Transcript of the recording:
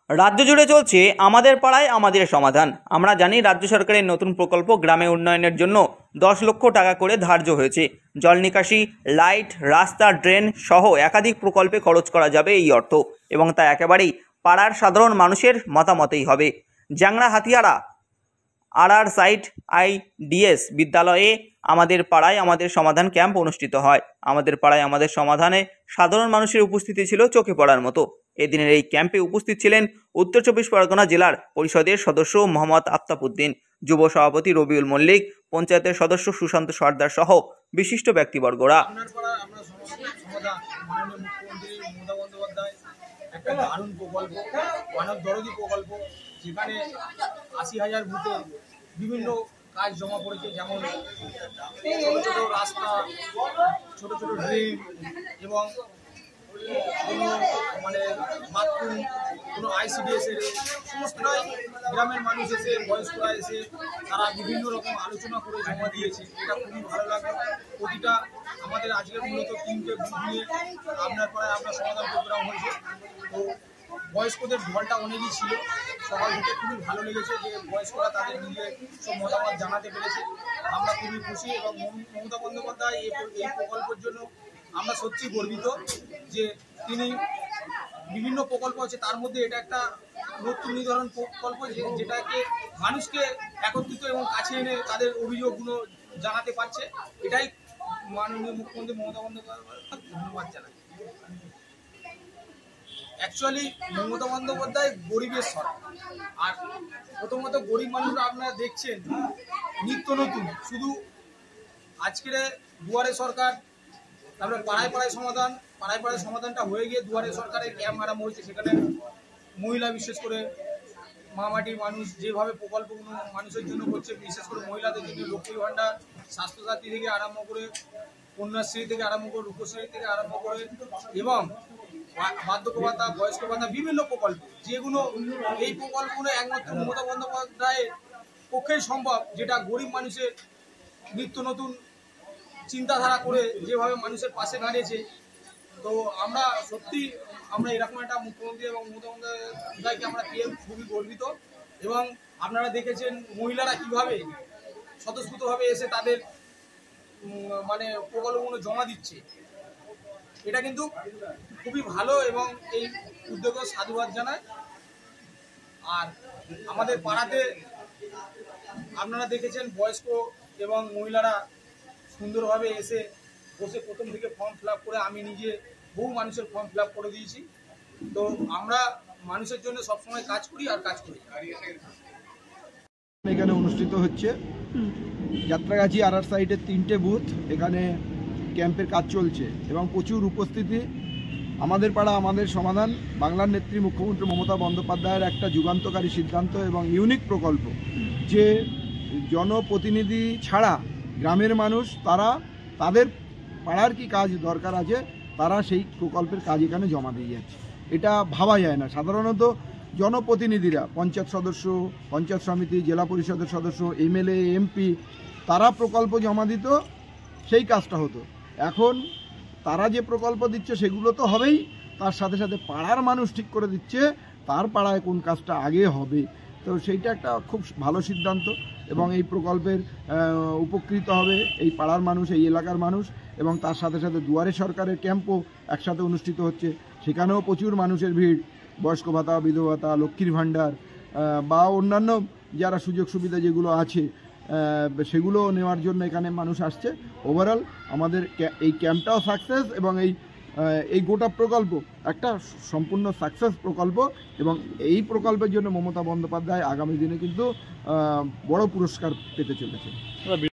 রাজ্য জুড়ে চলছে আমাদের পাড়ায় আমাদের সমাধান। আমরা জানি রাজ্য সরকারের নতুন প্রকল্প গ্রামে উন্নয়নের জন্য 10 লক্ষ টাকা করে ধার্য হয়েছে। জল নিকাশি, লাইট, রাস্তা, ড্রেন সহ একাধিক প্রকল্পে খরচ করা যাবে এই অর্থ, এবং তা একেবারেই পাড়ার সাধারণ মানুষের মতামতেই হবে। জ্যাংড়া হাতিয়াড়া আর সাইট IDS বিদ্যালয়ে আমাদের পাড়ায় আমাদের সমাধান ক্যাম্প অনুষ্ঠিত হয়। আমাদের পাড়ায় আমাদের সমাধানে সাধারণ মানুষের উপস্থিতি ছিল চোখে পড়ার মতো। এদিনের এই ক্যাম্পে উপস্থিত ছিলেন উত্তর চব্বিশ পরগনা জেলার পরিষদের সদস্য মোহাম্মদ আফতাবউদ্দিন, যুব সভাপতি রবিউল মল্লিক, পঞ্চায়েতের সদস্য সুশান্ত সর্দার সহ বিশিষ্ট ব্যক্তিবর্গরা। একটা দারুণ প্রকল্প, মানব দরদি প্রকল্প, যেখানে ৮০,০০০ বুথে বিভিন্ন কাজ জমা পড়েছে, যেমন ছোটো ছোটো রাস্তা, ছোটো ছোটো ড্রেন এবং কোনো বাথরুম, কোনো ICDS এর সমস্তটাই গ্রামের মানুষ এসে, বয়স্করা এসে তারা বিভিন্ন রকম আলোচনা করে জমা দিয়েছে। এটা খুবই ভালো লাগে। প্রতিটা আমাদের আজকের মূলত 3টে বুথ নিয়ে আপনার পাড়ায় আমরা সমাধান প্রোগ্রাম হয়েছে। তো বয়স্কদের ঢলটা অনেকই ছিল, সকাল থেকে খুবই ভালো লেগেছে যে বয়স্করা তাদের নিজের সব মতামত জানাতে পেরেছে। আমরা খুবই খুশি এবং মমতা বন্দ্যোপাধ্যায় এই প্রকল্পের জন্য আমরা সত্যি গর্বিত যে তিনি বিভিন্ন প্রকল্প আছে, তার মধ্যে এটা একটা নতুন নির্ধারণ প্রকল্প যেটাকে মানুষকে একত্রিত এবং কাছে এনে তাদের অভিযোগগুলো জানাতে পারছে। এটাই মাননীয় মুখ্যমন্ত্রী মমতা বন্দ্যোপাধ্যায় ধন্যবাদ জানাই। অ্যাকচুয়ালি মমতা বন্দ্যোপাধ্যায় গরিবের সরকার, আর প্রথমত গরিব মানুষরা আপনারা দেখছেন নিত্য নতুন, শুধু আজকের দুয়ারে সরকার, তারপরে পাড়ায় পাড়ায় সমাধান, পাড়ায় পাড়ায় সমাধানটা হয়ে গিয়ে দুয়ারে সরকারের ক্যাম্প আরম্ভ হয়েছে। সেখানে মহিলা, বিশেষ করে মামাটির মানুষ যেভাবে প্রকল্পগুলো মানুষের জন্য করছে, বিশেষ করে মহিলাদের জন্য লক্ষ্মীর ভাণ্ডার, স্বাস্থ্যসাথী থেকে আরম্ভ করে কন্যাশ্রী থেকে আরম্ভ করে রূপশ্রী থেকে আরম্ভ করে এবং বার্ধক্য ভাতা, বয়স্ক ভাতা, বিভিন্ন প্রকল্প, যেগুলো এই প্রকল্পগুলো একমাত্র মমতা বন্দ্যোপাধ্যায়ের পক্ষেই সম্ভব, যেটা গরিব মানুষের নিত্য নতুন চিন্তাধারা করে যেভাবে মানুষের পাশে দাঁড়িয়েছে। তো আমরা সত্যি আমরা এরকম একটা মুখ্যমন্ত্রী এবং মমতা বন্দ্যোপাধ্যায়কে আমরা পেয়ে খুবই গর্বিত। এবং আপনারা দেখেছেন মহিলারা কিভাবে স্বতঃস্ফূর্তভাবে এসে তাদের প্রকল্পগুলো জমা দিচ্ছে। এটা কিন্তু খুবই ভালো এবং এই উদ্যোগেও সাধুবাদ জানায়। আর আমাদের পাড়াতে আপনারা দেখেছেন বয়স্ক এবং মহিলারা সুন্দরভাবে এসে বসে প্রথম থেকে ফর্ম ফিল আপ করে, আমি নিজে বহু মানুষের ফর্ম ফিল আপ করে দিয়েছি। তো আমরা মানুষের জন্য সবসময় কাজ করি আর কাজ করি। এখানে অনুষ্ঠিত হচ্ছে যাত্রাগাছি আর সাইডের 3টে বুথ, এখানে ক্যাম্পের কাজ চলছে এবং প্রচুর উপস্থিতি। আমাদের পাড়া আমাদের সমাধান বাংলার নেত্রী মুখ্যমন্ত্রী মমতা বন্দ্যোপাধ্যায়ের একটা যুগান্তকারী সিদ্ধান্ত এবং ইউনিক প্রকল্প, যে জনপ্রতিনিধি ছাড়া গ্রামের মানুষ তারা তাদের পাড়ার কি কাজ দরকার আছে তারা সেই প্রকল্পের কাজ এখানে জমা দিয়ে যাচ্ছে। এটা ভাবা যায় না। সাধারণত জনপ্রতিনিধিরা, পঞ্চায়েত সদস্য, পঞ্চায়েত সমিতি, জেলা পরিষদের সদস্য, MLA, MP, তারা প্রকল্প জমা দিত, সেই কাজটা হতো। এখন তারা যে প্রকল্প দিচ্ছে সেগুলো তো হবেই, তার সাথে সাথে পাড়ার মানুষ ঠিক করে দিচ্ছে তার পাড়ায় কোন কাজটা আগে হবে। তো সেইটা একটা খুব ভালো সিদ্ধান্ত এবং এই প্রকল্পের উপকৃত হবে এই পাড়ার মানুষ, এই এলাকার মানুষ। এবং তার সাথে সাথে দুয়ারে সরকারের ক্যাম্পও একসাথে অনুষ্ঠিত হচ্ছে, সেখানেও প্রচুর মানুষের ভিড়। বয়স্ক ভাতা, বিধবা ভাতা, লক্ষ্মীর ভাণ্ডার বা অন্যান্য যারা সুযোগ সুবিধা যেগুলো আছে সেগুলো নেওয়ার জন্য এখানে মানুষ আসছে। ওভারঅল আমাদের এই ক্যাম্পটাও সাকসেস এবং এই গোটা প্রকল্প একটা সম্পূর্ণ সাকসেস প্রকল্প। এবং এই প্রকল্পের জন্য মমতা বন্দ্যোপাধ্যায় আগামী দিনে কিন্তু বড় পুরস্কার পেতে চলেছে।